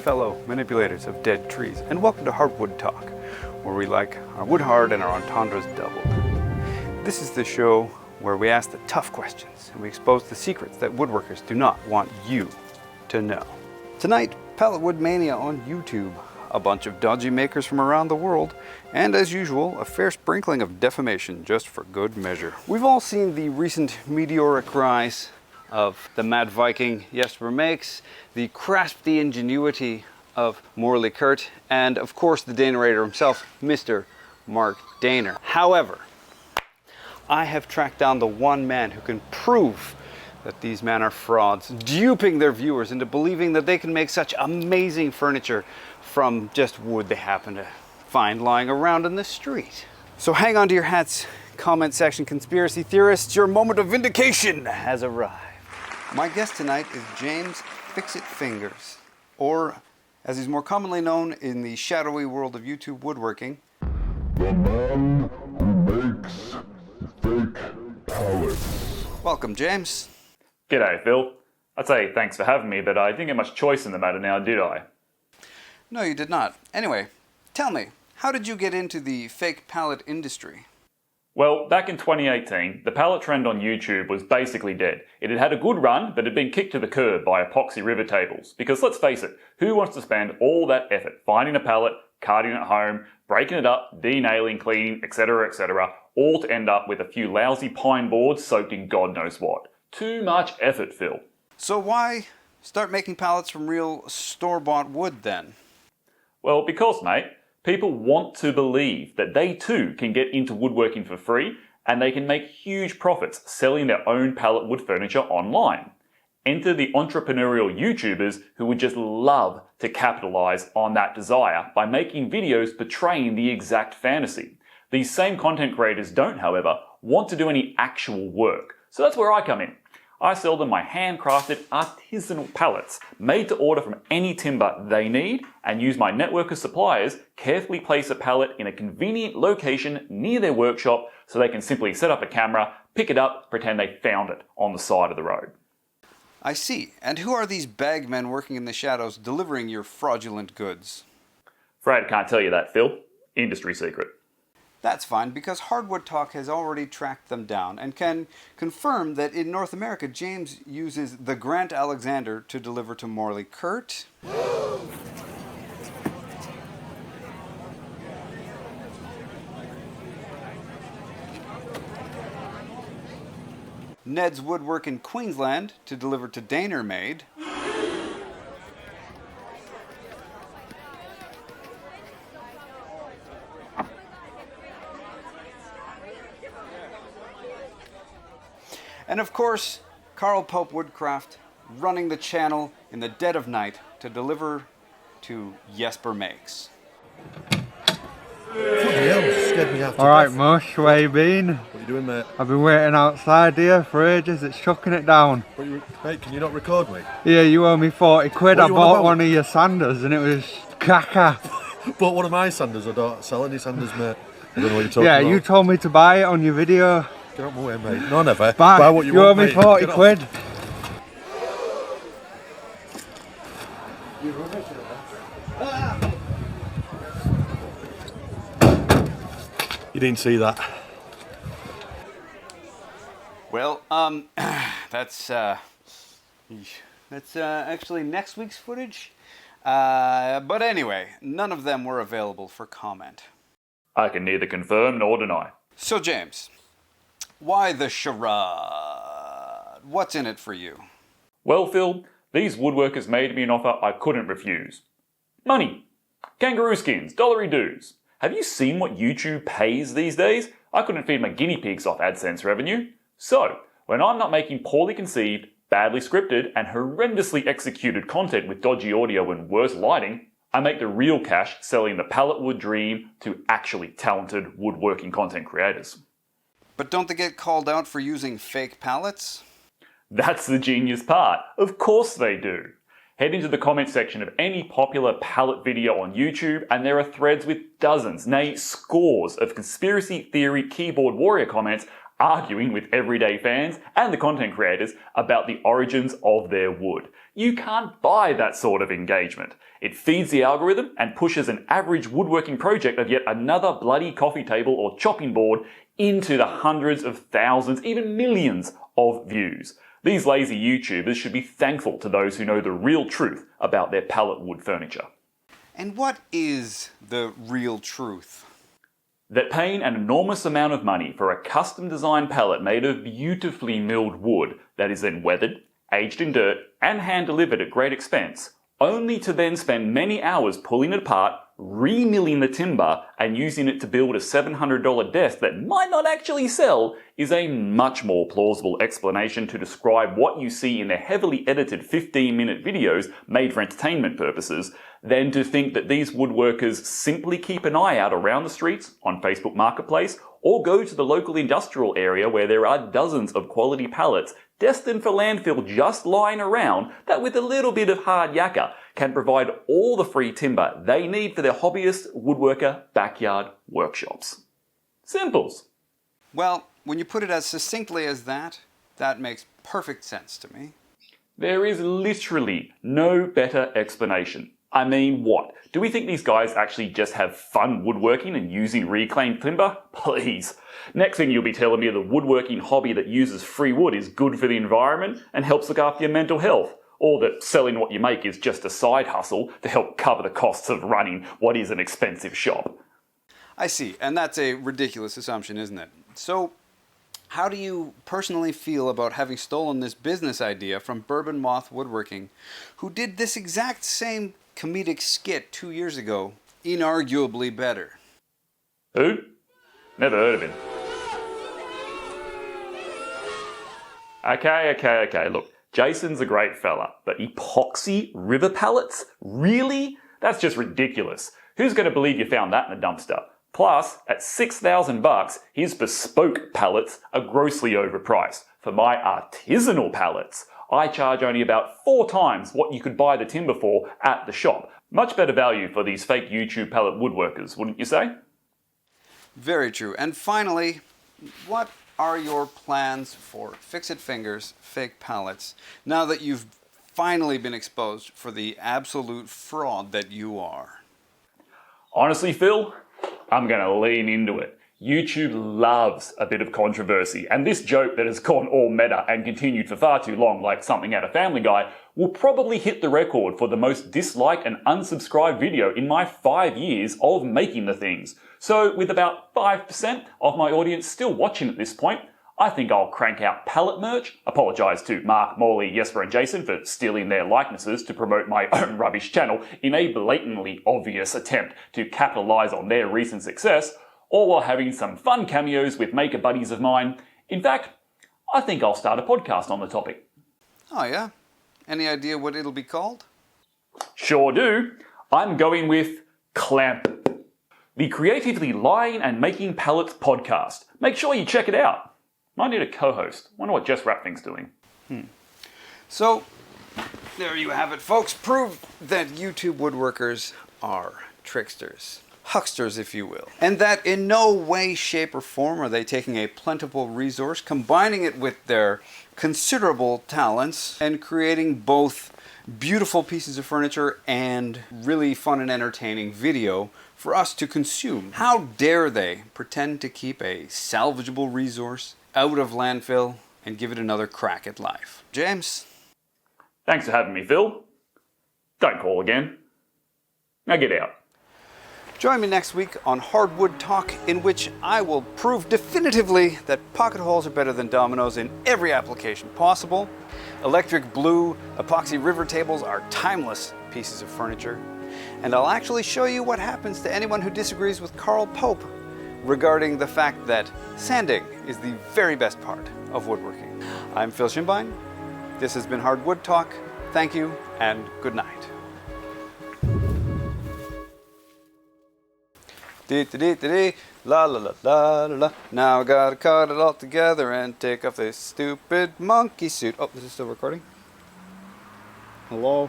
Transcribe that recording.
fellow manipulators of dead trees, and welcome to Hardwood Talk, where we like our wood hard and our entendres doubled. This is the show where we ask the tough questions and we expose the secrets that woodworkers do not want you to know. Tonight, Pallet Wood Mania on YouTube, a bunch of dodgy makers from around the world, and as usual, a fair sprinkling of defamation just for good measure. We've all seen the recent meteoric rise of the Mad Viking Jesper Makes, the crafty ingenuity of Morley Kurt, and of course the Danerator himself, Mr. Mark Daner. However, I have tracked down the one man who can prove that these men are frauds, duping their viewers into believing that they can make such amazing furniture from just wood they happen to find lying around in the street. So hang on to your hats, comment section conspiracy theorists, your moment of vindication has arrived. My guest tonight is James Fixit Fingers, or as he's more commonly known in the shadowy world of YouTube woodworking, the man who makes fake pallets. Welcome, James. G'day, Phil. I'd say thanks for having me, but I didn't get much choice in the matter now, did I? No, you did not. Anyway, tell me, how did you get into the fake pallet industry? Well, back in 2018, the pallet trend on YouTube was basically dead. It had had a good run, but had been kicked to the curb by epoxy rivet tables. Because let's face it, who wants to spend all that effort finding a pallet, carting it home, breaking it up, denailing, cleaning, etc., all to end up with a few lousy pine boards soaked in God knows what? Too much effort, Phil. So why start making pallets from real store-bought wood then? Well, because, mate, people want to believe that they too can get into woodworking for free and they can make huge profits selling their own pallet wood furniture online. Enter the entrepreneurial YouTubers who would just love to capitalize on that desire by making videos portraying the exact fantasy. These same content creators don't, however, want to do any actual work. So that's where I come in. I sell them my handcrafted artisanal pallets made to order from any timber they need and use my network of suppliers carefully place a pallet in a convenient location near their workshop so they can simply set up a camera, pick it up, pretend they found it on the side of the road. I see. And who are these bagmen working in the shadows delivering your fraudulent goods? Afraid I can't tell you that, Phil. Industry secret. That's fine, because Hardwood Talk has already tracked them down and can confirm that in North America, James uses the Grant Alexander to deliver to Morley Kurt, Ned's Woodwork in Queensland to deliver to Daner Made, and of course, Karl Pope Woodcraft running the channel in the dead of night to deliver to Jesper Makes. Alright, Mush, where you been? What are you doing, mate? I've been waiting outside here for ages, it's chucking it down. Mate, can you not record me? Yeah, you owe me 40 quid, I What you on bought about? one of your sanders and it was caca. But one of my sanders, I don't sell any sanders, mate. I don't know what you're talking Yeah, about. you told me to buy it on your video. Get out my way, mate. No, never. Buy what you owe want, me mate. 40 Get quid. You didn't see that. Well, that's actually next week's footage. But anyway, none of them were available for comment. I can neither confirm nor deny. So James, why the charade? What's in it for you? Well, Phil, these woodworkers made me an offer I couldn't refuse. Money. Kangaroo skins, dollary dues. Have you seen what YouTube pays these days? I couldn't feed my guinea pigs off AdSense revenue. So, when I'm not making poorly conceived, badly scripted, and horrendously executed content with dodgy audio and worse lighting, I make the real cash selling the pallet wood dream to actually talented woodworking content creators. But don't they get called out for using fake pallets? That's the genius part. Of course they do. Head into the comment section of any popular pallet video on YouTube and there are threads with dozens, nay scores of conspiracy theory keyboard warrior comments arguing with everyday fans and the content creators about the origins of their wood. You can't buy that sort of engagement. It feeds the algorithm and pushes an average woodworking project of yet another bloody coffee table or chopping board into the hundreds of thousands, even millions of views. These lazy YouTubers should be thankful to those who know the real truth about their pallet wood furniture. And what is the real truth? That paying an enormous amount of money for a custom designed pallet made of beautifully milled wood that is then weathered, aged in dirt, and hand delivered at great expense, only to then spend many hours pulling it apart, re-milling the timber, and using it to build a $700 desk that might not actually sell, is a much more plausible explanation to describe what you see in their heavily edited 15-minute videos made for entertainment purposes, than to think that these woodworkers simply keep an eye out around the streets, on Facebook Marketplace, or go to the local industrial area where there are dozens of quality pallets destined for landfill just lying around that with a little bit of hard yakka can provide all the free timber they need for their hobbyist woodworker backyard workshops. Simples. Well, when you put it as succinctly as that, that makes perfect sense to me. There is literally no better explanation. I mean, what? Do we think these guys actually just have fun woodworking and using reclaimed timber? Please. Next thing you'll be telling me the woodworking hobby that uses free wood is good for the environment and helps look after your mental health. Or that selling what you make is just a side hustle to help cover the costs of running what is an expensive shop. I see, and that's a ridiculous assumption, isn't it? So, how do you personally feel about having stolen this business idea from Bourbon Moth Woodworking, who did this exact same comedic skit 2 years ago, inarguably better? Who? Never heard of him. Okay, look. Jason's a great fella, but epoxy river pallets? Really? That's just ridiculous. Who's going to believe you found that in a dumpster? Plus, at $6,000, his bespoke pallets are grossly overpriced. For my artisanal pallets, I charge only about 4 times what you could buy the timber for at the shop. Much better value for these fake YouTube pallet woodworkers, wouldn't you say? Very true. And finally, what are your plans for Fixit Fingers fake pallets now that you've finally been exposed for the absolute fraud that you are? Honestly, Phil, I'm going to lean into it. YouTube loves a bit of controversy, and this joke that has gone all meta and continued for far too long, like something out of Family Guy, will probably hit the record for the most disliked and unsubscribed video in my 5 years of making the things. So with about 5% of my audience still watching at this point, I think I'll crank out pallet merch, apologise to Mark, Morley, Jesper and Jason for stealing their likenesses to promote my own rubbish channel in a blatantly obvious attempt to capitalise on their recent success, or while having some fun cameos with maker buddies of mine. In fact, I think I'll start a podcast on the topic. Oh yeah? Any idea what it'll be called? Sure do. I'm going with Clamp, the creatively lying and making pallets podcast. Make sure you check it out. Might need a co-host. Wonder what Jess Rapfing's doing. So, there you have it, folks. Proof that YouTube woodworkers are tricksters. Hucksters, if you will. And that in no way, shape, or form are they taking a plentiful resource, combining it with their considerable talents, and creating both beautiful pieces of furniture and really fun and entertaining video for us to consume. How dare they pretend to keep a salvageable resource out of landfill and give it another crack at life? James? Thanks for having me, Phil. Don't call again. Now get out. Join me next week on Hardwood Talk, in which I will prove definitively that pocket holes are better than dominoes in every application possible. Electric blue epoxy river tables are timeless pieces of furniture. And I'll actually show you what happens to anyone who disagrees with Karl Pope regarding the fact that sanding is the very best part of woodworking. I'm Phil Schinbein. This has been Hardwood Talk. Thank you and good night. La la la la la. Now I gotta cut it all together and take off this stupid monkey suit. Oh, this is still recording? Hello?